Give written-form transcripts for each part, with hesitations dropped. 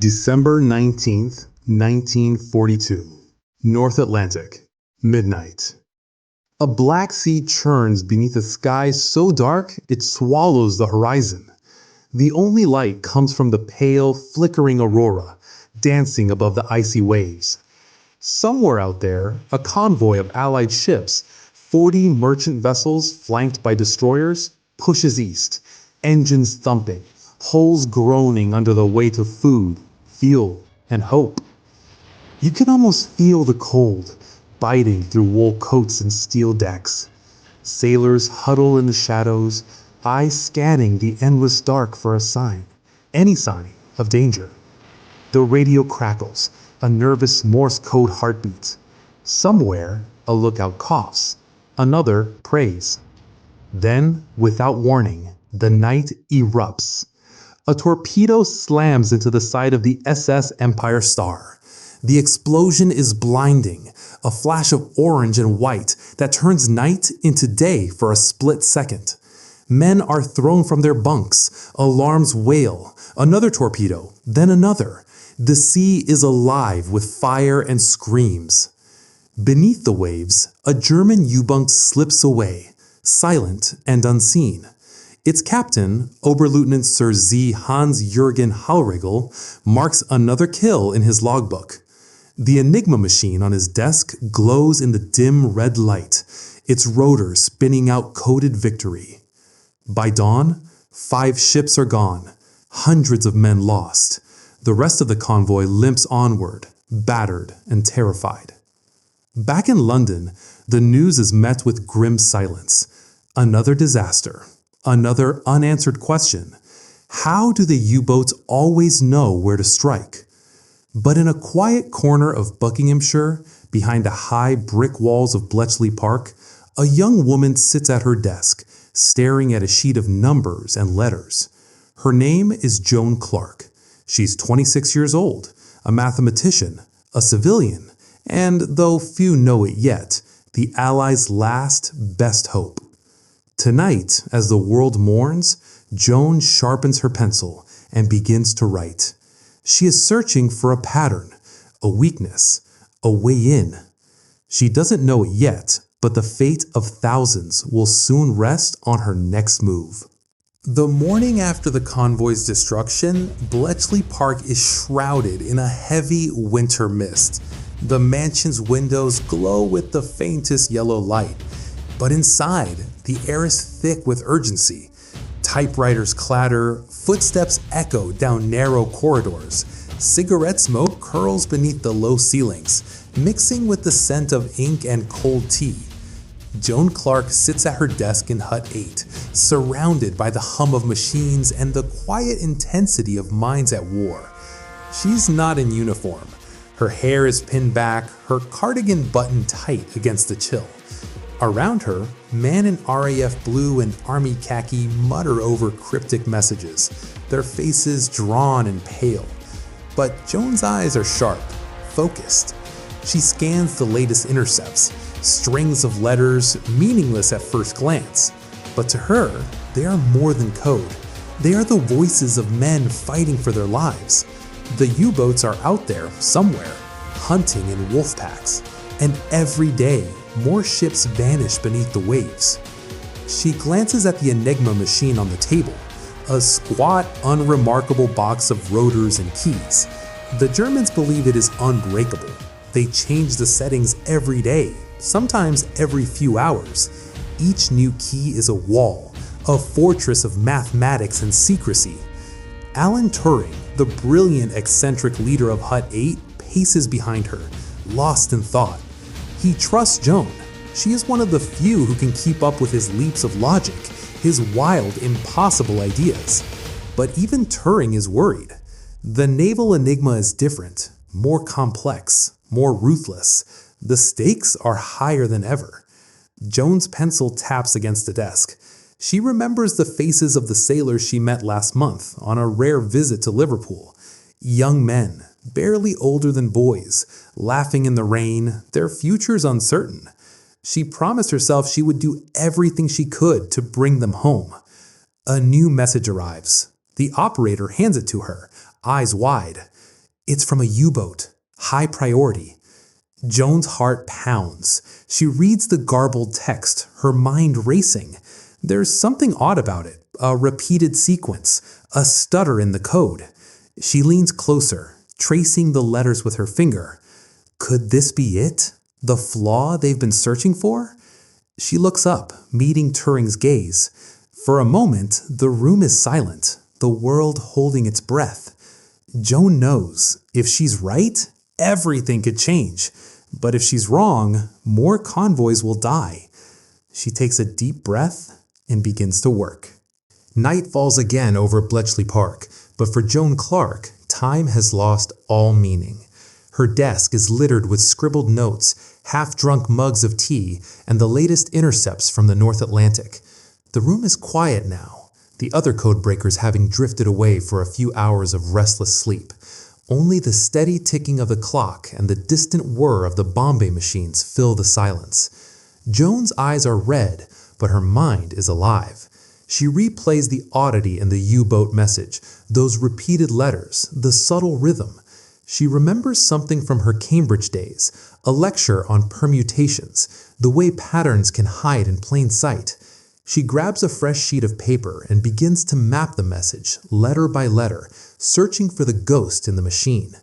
December 19th, 1942. North Atlantic. Midnight. A black sea churns beneath a sky so dark it swallows the horizon. The only light comes from the pale, flickering aurora, dancing above the icy waves. Somewhere out there, a convoy of Allied ships, 40 merchant vessels flanked by destroyers, pushes east, engines thumping, hulls groaning under the weight of food, fuel, and hope. You can almost feel the cold, biting through wool coats and steel decks. Sailors huddle in the shadows, eyes scanning the endless dark for a sign, any sign of danger. The radio crackles, a nervous Morse code heartbeat. Somewhere, a lookout coughs, another prays. Then, without warning, the night erupts. A torpedo slams into the side of the SS Empire Star. The explosion is blinding, a flash of orange and white that turns night into day for a split second. Men are thrown from their bunks, alarms wail, another torpedo, then another. The sea is alive with fire and screams. Beneath the waves, a German U-boat slips away, silent and unseen. Its captain, Oberleutnant Sir Z. Hans-Jürgen Hallregel, marks another kill in his logbook. The Enigma machine on his desk glows in the dim red light, its rotor spinning out coded victory. By dawn, 5 ships are gone, hundreds of men lost. The rest of the convoy limps onward, battered and terrified. Back in London, the news is met with grim silence. Another disaster, another unanswered question. How do the U-boats always know where to strike? But in a quiet corner of Buckinghamshire, behind the high brick walls of Bletchley Park, a young woman sits at her desk, staring at a sheet of numbers and letters. Her name is Joan Clarke. She's 26 years old, a mathematician, a civilian, and, though few know it yet, the Allies' last best hope. Tonight, as the world mourns, Joan sharpens her pencil and begins to write. She is searching for a pattern, a weakness, a way in. She doesn't know it yet, but the fate of thousands will soon rest on her next move. The morning after the convoy's destruction, Bletchley Park is shrouded in a heavy winter mist. The mansion's windows glow with the faintest yellow light, but inside, the air is thick with urgency. Typewriters clatter, footsteps echo down narrow corridors. Cigarette smoke curls beneath the low ceilings, mixing with the scent of ink and cold tea. Joan Clarke sits at her desk in Hut 8, surrounded by the hum of machines and the quiet intensity of minds at war. She's not in uniform. Her hair is pinned back, her cardigan buttoned tight against the chill. Around her, men in RAF blue and army khaki mutter over cryptic messages, their faces drawn and pale. But Joan's eyes are sharp, focused. She scans the latest intercepts, strings of letters meaningless at first glance. But to her, they are more than code. They are the voices of men fighting for their lives. The U-boats are out there somewhere, hunting in wolfpacks, and every day, more ships vanish beneath the waves. She glances at the Enigma machine on the table, a squat, unremarkable box of rotors and keys. The Germans believe it is unbreakable. They change the settings every day, sometimes every few hours. Each new key is a wall, a fortress of mathematics and secrecy. Alan Turing, the brilliant eccentric leader of Hut 8, paces behind her, lost in thought. He trusts Joan. She is one of the few who can keep up with his leaps of logic, his wild, impossible ideas. But even Turing is worried. The naval Enigma is different, more complex, more ruthless. The stakes are higher than ever. Joan's pencil taps against the desk. She remembers the faces of the sailors she met last month on a rare visit to Liverpool. Young men, barely older than boys, laughing in the rain, their futures uncertain. She promised herself she would do everything she could to bring them home. A new message arrives. The operator hands it to her, eyes wide. It's from a U-boat. High priority. Joan's heart pounds. She reads the garbled text, her mind racing. There's something odd about it, a repeated sequence, a stutter in the code. She leans closer, tracing the letters with her finger. Could this be it? The flaw they've been searching for? She looks up, meeting Turing's gaze. For a moment, the room is silent, the world holding its breath. Joan knows, if she's right, everything could change. But if she's wrong, more convoys will die. She takes a deep breath and begins to work. Night falls again over Bletchley Park, but for Joan Clarke, time has lost all meaning. Her desk is littered with scribbled notes, half-drunk mugs of tea, and the latest intercepts from the North Atlantic. The room is quiet now, the other codebreakers having drifted away for a few hours of restless sleep. Only the steady ticking of the clock and the distant whir of the Bombay machines fill the silence. Joan's eyes are red, but her mind is alive. She replays the oddity in the U-boat message, those repeated letters, the subtle rhythm. She remembers something from her Cambridge days, a lecture on permutations, the way patterns can hide in plain sight. She grabs a fresh sheet of paper and begins to map the message, letter by letter, searching for the ghost in the machine.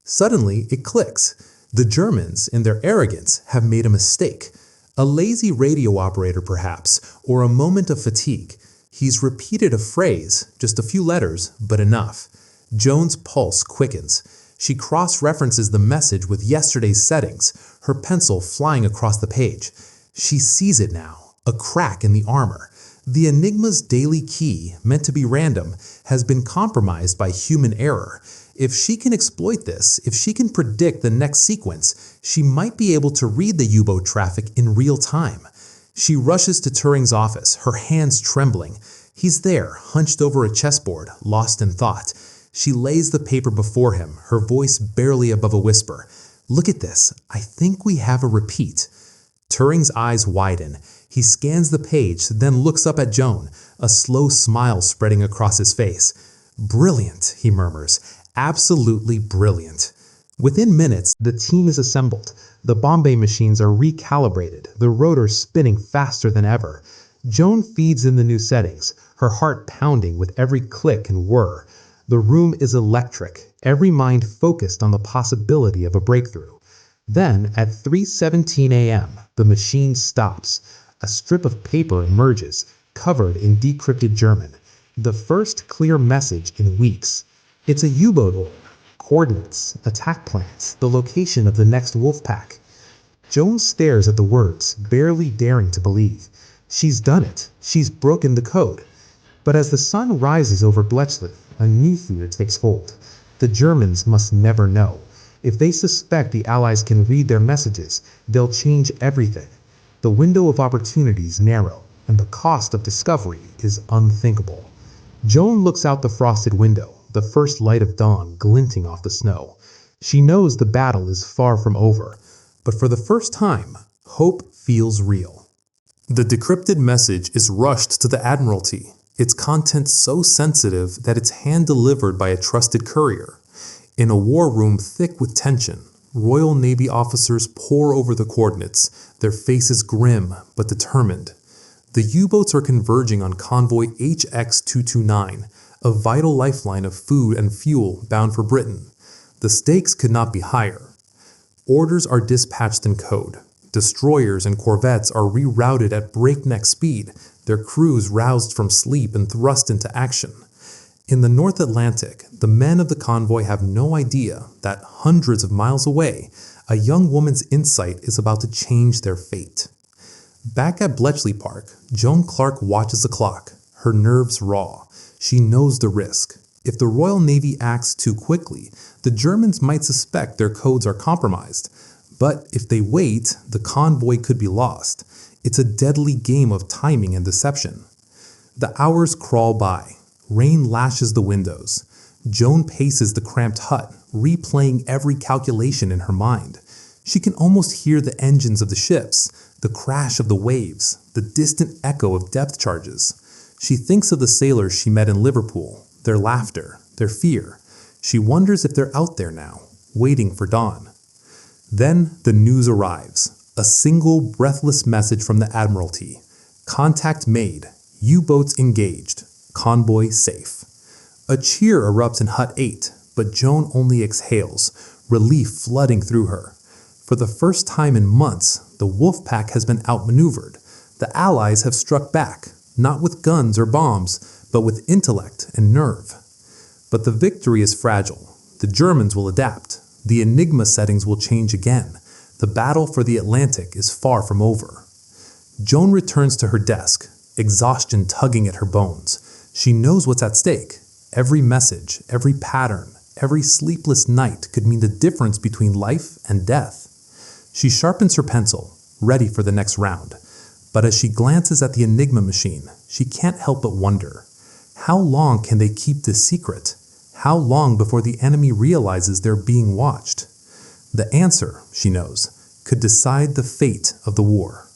Suddenly, it clicks. The Germans, in their arrogance, have made a mistake. A lazy radio operator, perhaps, or a moment of fatigue. He's repeated a phrase, just a few letters, but enough. Joan's pulse quickens. She cross-references the message with yesterday's settings, her pencil flying across the page. She sees it now. A crack in the armor. The Enigma's daily key, meant to be random, has been compromised by human error. If she can exploit this, if she can predict the next sequence, she might be able to read the U-boat traffic in real time. She rushes to Turing's office, her hands trembling. He's there, hunched over a chessboard, lost in thought. She lays the paper before him, her voice barely above a whisper. "Look at this. I think we have a repeat." Turing's eyes widen. He scans the page, then looks up at Joan, a slow smile spreading across his face. "Brilliant," he murmurs. "Absolutely brilliant." Within minutes, the team is assembled. The Bombay machines are recalibrated, the rotors spinning faster than ever. Joan feeds in the new settings, her heart pounding with every click and whir. The room is electric, every mind focused on the possibility of a breakthrough. Then, at 3:17 a.m., the machine stops. A strip of paper emerges, covered in decrypted German. The first clear message in weeks. It's a U-boat order, coordinates, attack plans, the location of the next wolfpack. Joan stares at the words, barely daring to believe. She's done it. She's broken the code. But as the sun rises over Bletchley, a new fear takes hold. The Germans must never know. If they suspect the Allies can read their messages, they'll change everything. The window of opportunity is narrow, and the cost of discovery is unthinkable. Joan looks out the frosted window, the first light of dawn glinting off the snow. She knows the battle is far from over, but for the first time, hope feels real. The decrypted message is rushed to the Admiralty, its content so sensitive that it's hand-delivered by a trusted courier. In a war room thick with tension, Royal Navy officers pore over the coordinates, their faces grim but determined. The U-boats are converging on convoy HX-229, a vital lifeline of food and fuel bound for Britain. The stakes could not be higher. Orders are dispatched in code. Destroyers and corvettes are rerouted at breakneck speed, their crews roused from sleep and thrust into action. In the North Atlantic, the men of the convoy have no idea that hundreds of miles away, a young woman's insight is about to change their fate. Back at Bletchley Park, Joan Clarke watches the clock, her nerves raw. She knows the risk. If the Royal Navy acts too quickly, the Germans might suspect their codes are compromised. But if they wait, the convoy could be lost. It's a deadly game of timing and deception. The hours crawl by. Rain lashes the windows. Joan paces the cramped hut, replaying every calculation in her mind. She can almost hear the engines of the ships, the crash of the waves, the distant echo of depth charges. She thinks of the sailors she met in Liverpool, their laughter, their fear. She wonders if they're out there now, waiting for dawn. Then the news arrives. A single breathless message from the Admiralty. Contact made. U-boats engaged. Convoy safe. A cheer erupts in Hut 8, but Joan only exhales, relief flooding through her. For the first time in months, the wolfpack has been outmaneuvered. The Allies have struck back, not with guns or bombs, but with intellect and nerve. But the victory is fragile. The Germans will adapt. The Enigma settings will change again. The battle for the Atlantic is far from over. Joan returns to her desk, exhaustion tugging at her bones. She knows what's at stake. Every message, every pattern, every sleepless night could mean the difference between life and death. She sharpens her pencil, ready for the next round. But as she glances at the Enigma machine, she can't help but wonder, how long can they keep this secret? How long before the enemy realizes they're being watched? The answer, she knows, could decide the fate of the war.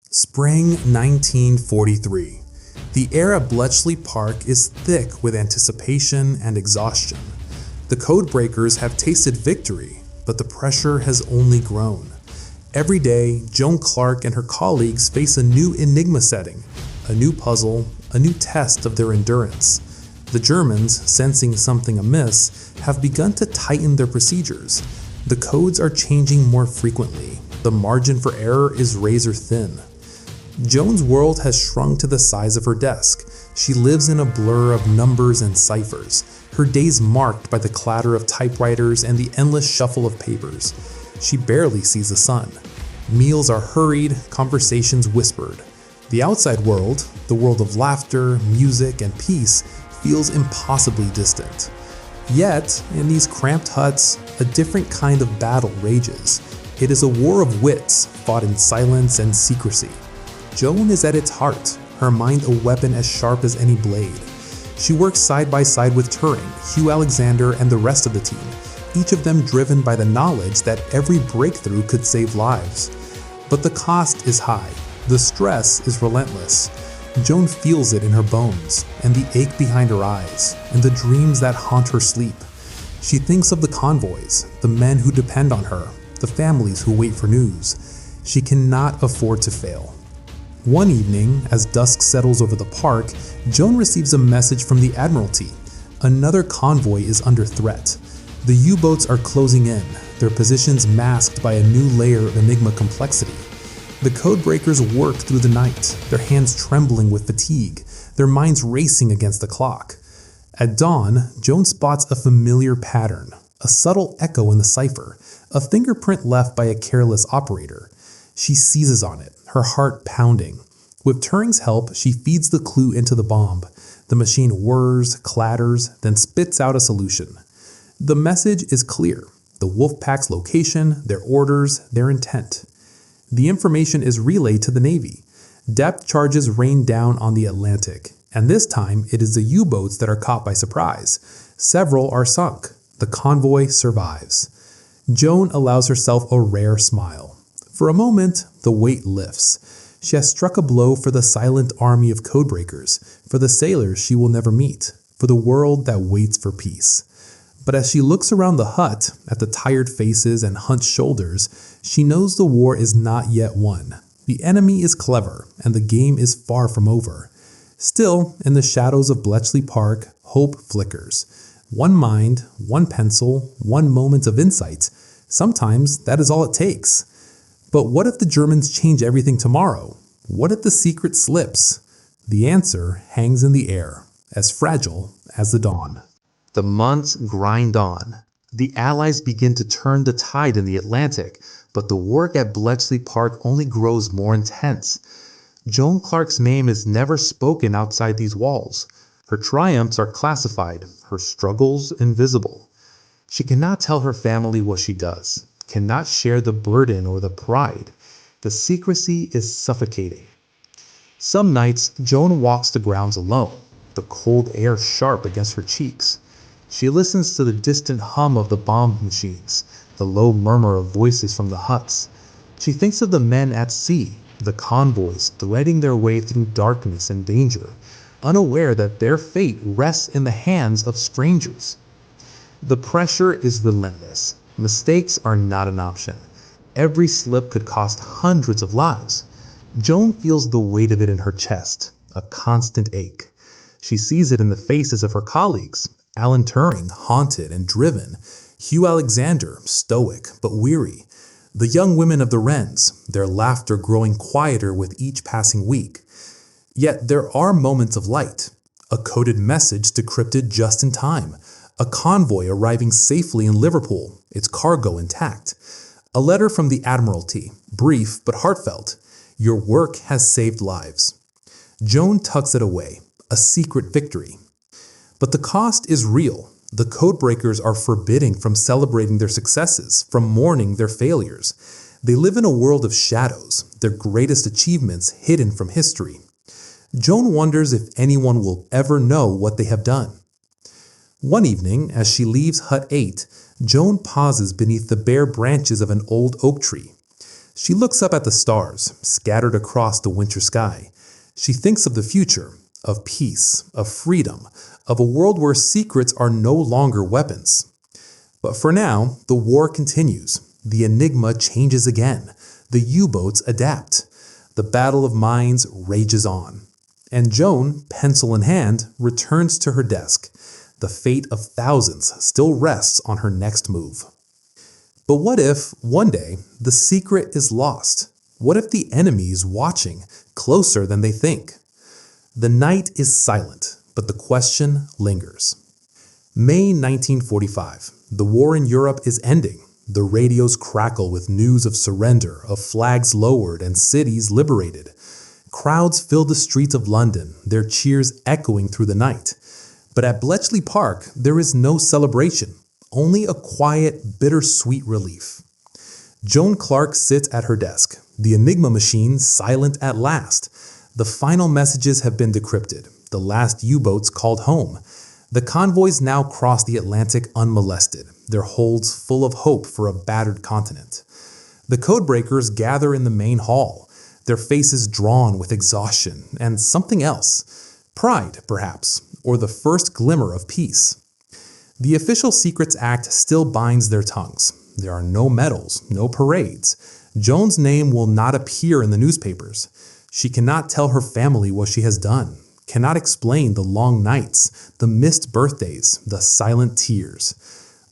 Spring 1943. The air at Bletchley Park is thick with anticipation and exhaustion. The codebreakers have tasted victory, but the pressure has only grown. Every day, Joan Clarke and her colleagues face a new Enigma setting, a new puzzle, a new test of their endurance. The Germans, sensing something amiss, have begun to tighten their procedures. The codes are changing more frequently. The margin for error is razor thin. Joan's world has shrunk to the size of her desk. She lives in a blur of numbers and ciphers, her days marked by the clatter of typewriters and the endless shuffle of papers. She barely sees the sun. Meals are hurried, conversations whispered. The outside world, the world of laughter, music, and peace, feels impossibly distant. Yet, in these cramped huts, a different kind of battle rages. It is a war of wits, fought in silence and secrecy. Joan is at its heart, her mind a weapon as sharp as any blade. She works side by side with Turing, Hugh Alexander, and the rest of the team, each of them driven by the knowledge that every breakthrough could save lives. But the cost is high. The stress is relentless. Joan feels it in her bones, and the ache behind her eyes, and the dreams that haunt her sleep. She thinks of the convoys, the men who depend on her, the families who wait for news. She cannot afford to fail. One evening, as dusk settles over the park, Joan receives a message from the Admiralty. Another convoy is under threat. The U-boats are closing in, their positions masked by a new layer of Enigma complexity. The codebreakers work through the night, their hands trembling with fatigue, their minds racing against the clock. At dawn, Joan spots a familiar pattern, a subtle echo in the cipher, a fingerprint left by a careless operator. She seizes on it, her heart pounding. With Turing's help, she feeds the clue into the bomb. The machine whirs, clatters, then spits out a solution. The message is clear: the wolfpack's location, their orders, their intent. The information is relayed to the Navy. Depth charges rain down on the Atlantic, and this time it is the U-boats that are caught by surprise. Several are sunk. The convoy survives. Joan allows herself a rare smile. For a moment, the weight lifts. She has struck a blow for the silent army of codebreakers, for the sailors she will never meet, for the world that waits for peace. But as she looks around the hut, at the tired faces and hunched shoulders, she knows the war is not yet won. The enemy is clever, and the game is far from over. Still, in the shadows of Bletchley Park, hope flickers. One mind, one pencil, one moment of insight. Sometimes that is all it takes. But what if the Germans change everything tomorrow? What if the secret slips? The answer hangs in the air, as fragile as the dawn. The months grind on. The Allies begin to turn the tide in the Atlantic, but the work at Bletchley Park only grows more intense. Joan Clarke's name is never spoken outside these walls. Her triumphs are classified, her struggles invisible. She cannot tell her family what she does, cannot share the burden or the pride. The secrecy is suffocating. Some nights, Joan walks the grounds alone, the cold air sharp against her cheeks. She listens to the distant hum of the bomb machines, the low murmur of voices from the huts. She thinks of the men at sea, the convoys threading their way through darkness and danger. unaware that their fate rests in the hands of strangers. The pressure is relentless. Mistakes are not an option. Every slip could cost hundreds of lives. Joan feels the weight of it in her chest, a constant ache. She sees it in the faces of her colleagues, Alan Turing, haunted and driven, Hugh Alexander, stoic but weary, the young women of the Wrens, their laughter growing quieter with each passing week. Yet there are moments of light, a coded message decrypted just in time, a convoy arriving safely in Liverpool, its cargo intact, a letter from the Admiralty, brief but heartfelt. Your work has saved lives. Joan tucks it away, a secret victory. But the cost is real. The codebreakers are forbidding from celebrating their successes, from mourning their failures. They live in a world of shadows, their greatest achievements hidden from history. Joan wonders if anyone will ever know what they have done. One evening, as she leaves Hut 8, Joan pauses beneath the bare branches of an old oak tree. She looks up at the stars, scattered across the winter sky. She thinks of the future, of peace, of freedom, of a world where secrets are no longer weapons. But for now, the war continues. The Enigma changes again. The U-boats adapt. The battle of minds rages on. And Joan, pencil in hand, returns to her desk. The fate of thousands still rests on her next move. But what if, one day, the secret is lost? What if the enemy is watching, closer than they think? The night is silent, but the question lingers. May 1945. The war in Europe is ending. The radios crackle with news of surrender, of flags lowered and cities liberated. Crowds fill the streets of London, their cheers echoing through the night. But at Bletchley Park, there is no celebration, only a quiet, bittersweet relief. Joan Clarke sits at her desk, the Enigma machine silent at last. The final messages have been decrypted, the last U-boats called home. The convoys now cross the Atlantic unmolested, their holds full of hope for a battered continent. The codebreakers gather in the main hall, their faces drawn with exhaustion and something else. Pride, perhaps, or the first glimmer of peace. The Official Secrets Act still binds their tongues. There are no medals, no parades. Joan's name will not appear in the newspapers. She cannot tell her family what she has done, cannot explain the long nights, the missed birthdays, the silent tears.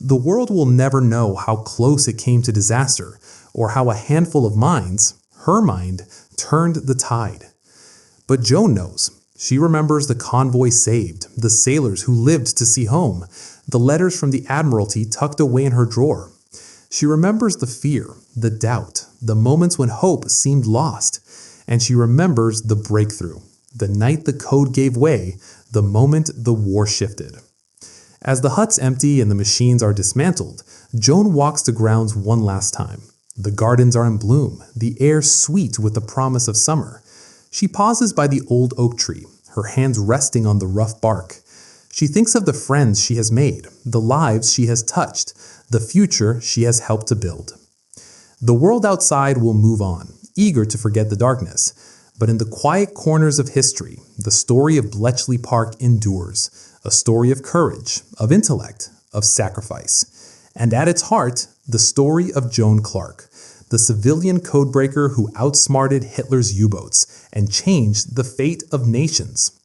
The world will never know how close it came to disaster, or how a handful of minds, her mind, turned the tide. But Joan knows. She remembers the convoy saved, the sailors who lived to see home, the letters from the Admiralty tucked away in her drawer. She remembers the fear, the doubt, the moments when hope seemed lost. And she remembers the breakthrough, the night the code gave way, the moment the war shifted. As the huts empty and the machines are dismantled, Joan walks the grounds one last time. The gardens are in bloom, the air sweet with the promise of summer. She pauses by the old oak tree, her hands resting on the rough bark. She thinks of the friends she has made, the lives she has touched, the future she has helped to build. The world outside will move on, eager to forget the darkness. But in the quiet corners of history, the story of Bletchley Park endures, a story of courage, of intellect, of sacrifice. And at its heart, the story of Joan Clarke, the civilian codebreaker who outsmarted Hitler's U-boats and changed the fate of nations.